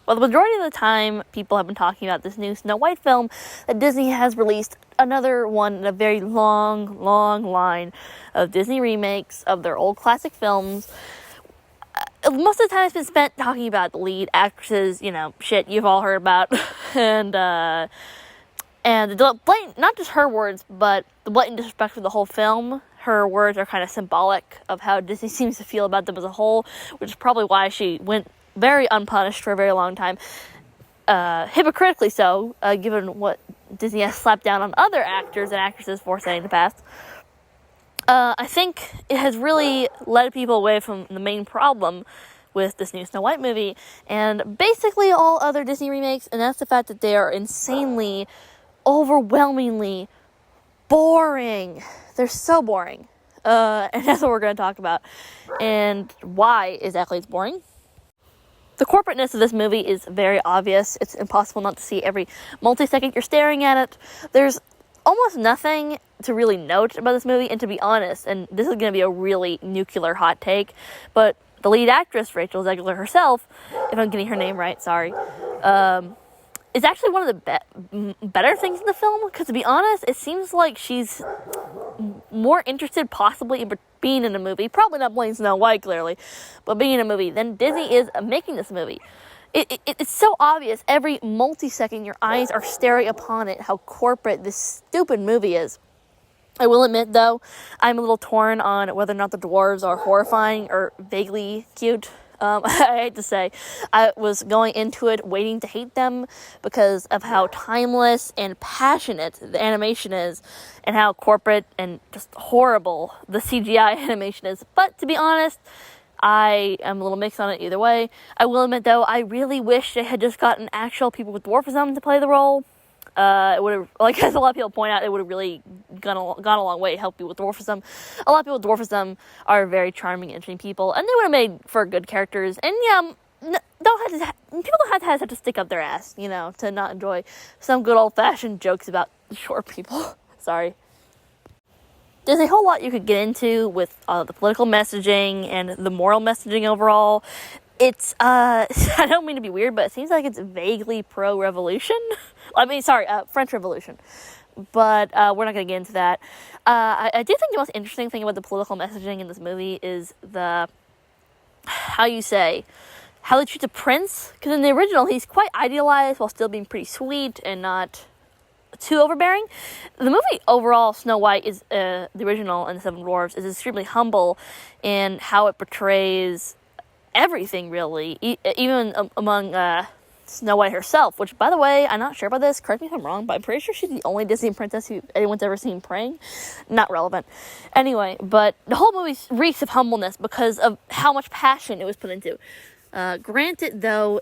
Well, the majority of the time, people have been talking about this new Snow White film that Disney has released. Another one in a very long, long line of Disney remakes of their old classic films. Most of the time it's been spent talking about the lead actresses, shit you've all heard about. and the blatant, not just her words, but the blatant disrespect for the whole film. Her words are kind of symbolic of how Disney seems to feel about them as a whole, which is probably why she went very unpunished for a very long time. Hypocritically so, given what Disney has slapped down on other actors and actresses for saying in the past. I think it has really led people away from the main problem with this new Snow White movie, and basically all other Disney remakes, and that's the fact that they are insanely, overwhelmingly boring. They're so boring. And that's what we're going to talk about. And why exactly it's boring. The corporateness of this movie is very obvious. It's impossible not to see every multi-second you're staring at it. There's almost nothing to really note about this movie, and to be honest, and this is going to be a really nuclear hot take, but the lead actress, Rachel Zegler herself, if I'm getting her name right, sorry, is actually one of the better things in the film, because to be honest, it seems like she's more interested possibly in being in a movie, probably not playing Snow White, clearly, but being in a movie, than Disney is making this movie. It's so obvious, every multi-second your eyes are staring upon it, how corporate this stupid movie is. I will admit, though, I'm a little torn on whether or not the dwarves are horrifying or vaguely cute. I hate to say, I was going into it waiting to hate them because of how timeless and passionate the animation is, and how corporate and just horrible the CGI animation is. But to be honest, I am a little mixed on it either way. I will admit, though, I really wish they had just gotten actual people with dwarfism to play the role. It would have, like as a lot of people point out, it would have really gone a long way to help people with dwarfism. A lot of people with dwarfism are very charming, interesting people, and they would have made for good characters. And people don't have to stick up their ass, to not enjoy some good old-fashioned jokes about short people. Sorry. There's a whole lot you could get into with the political messaging and the moral messaging overall. It's, I don't mean to be weird, but it seems like it's vaguely pro-revolution. French Revolution. But we're not going to get into that. I do think the most interesting thing about the political messaging in this movie is how they treat the prince. Because in the original, he's quite idealized while still being pretty sweet and not too overbearing. The movie overall, Snow White, is the original, and the Seven Dwarfs, is extremely humble in how it portrays everything, really, even among Snow White herself, which, by the way, I'm not sure about this, correct me if I'm wrong, but I'm pretty sure she's the only Disney princess who anyone's ever seen praying. Not relevant. Anyway, but the whole movie reeks of humbleness because of how much passion it was put into. Granted, though,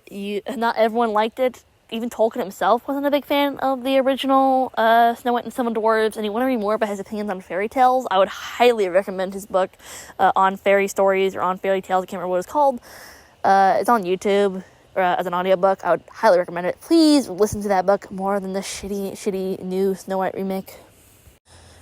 not everyone liked it. Even Tolkien himself wasn't a big fan of the original Snow White and Seven Dwarfs, and you want to read more about his opinions on fairy tales, I would highly recommend his book on fairy stories or on fairy tales. I can't remember what it's called. It's on YouTube as an audiobook. I would highly recommend it. Please listen to that book more than the shitty new Snow White remake.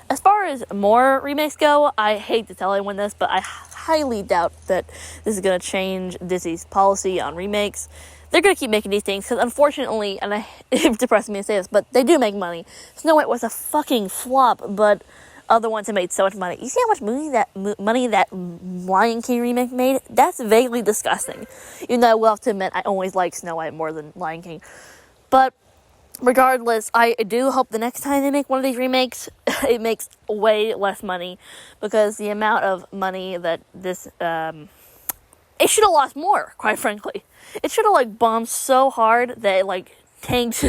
As far as more remakes go, I hate to tell anyone this, but I highly doubt that this is going to change Disney's policy on remakes. They're going to keep making these things, because unfortunately, and it depresses me to say this, but they do make money. Snow White was a fucking flop, but other ones have made so much money. You see how much money that Lion King remake made? That's vaguely disgusting. Even though I will have to admit, I always like Snow White more than Lion King. But regardless, I do hope the next time they make one of these remakes, it makes way less money, because the amount of money that this, it should have lost more, quite frankly. It should have, bombed so hard that it, tanked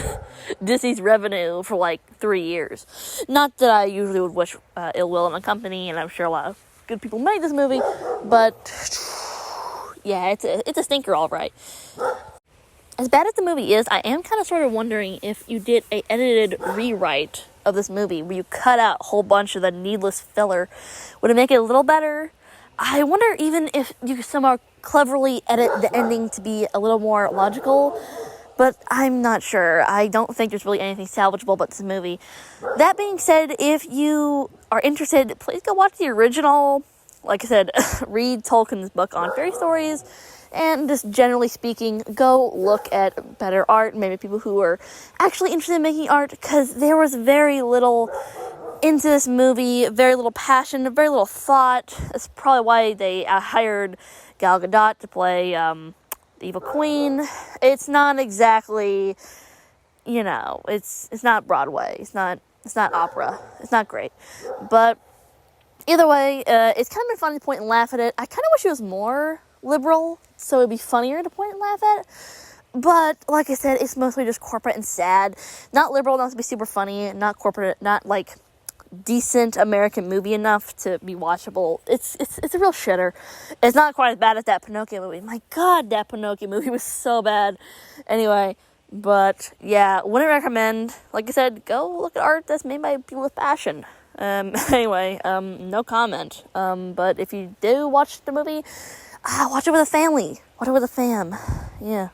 Disney's revenue for, 3 years. Not that I usually would wish ill will on a company, and I'm sure a lot of good people made this movie, but, yeah, it's a stinker, all right. As bad as the movie is, I am kind of sort of wondering if you did a edited rewrite of this movie, where you cut out a whole bunch of the needless filler, would it make it a little better? I wonder even if you could somehow cleverly edit the ending to be a little more logical, but I'm not sure. I don't think there's really anything salvageable about this movie. That being said, if you are interested, please go watch the original. Like I said, read Tolkien's book on fairy stories, And just generally speaking, go look at better art, maybe people who are actually interested in making art, because there was very little into this movie, very little passion, very little thought. That's probably why they hired Gal Gadot to play the evil queen. It's not exactly, it's not Broadway. It's not opera. It's not great. But either way, it's kind of been funny to point and laugh at it. I kind of wish it was more liberal, so it'd be funnier to point and laugh at. But, like I said, it's mostly just corporate and sad. Not liberal enough to be super funny, not corporate, not, decent American movie enough to be watchable. It's a real shitter. It's not quite as bad as that Pinocchio movie. My God, that Pinocchio movie was so bad. Anyway, but, yeah, wouldn't recommend. Like I said, go look at art that's made by people with passion. Anyway, no comment. But if you do watch the movie, watch it with a family. Watch it with a fam. Yeah.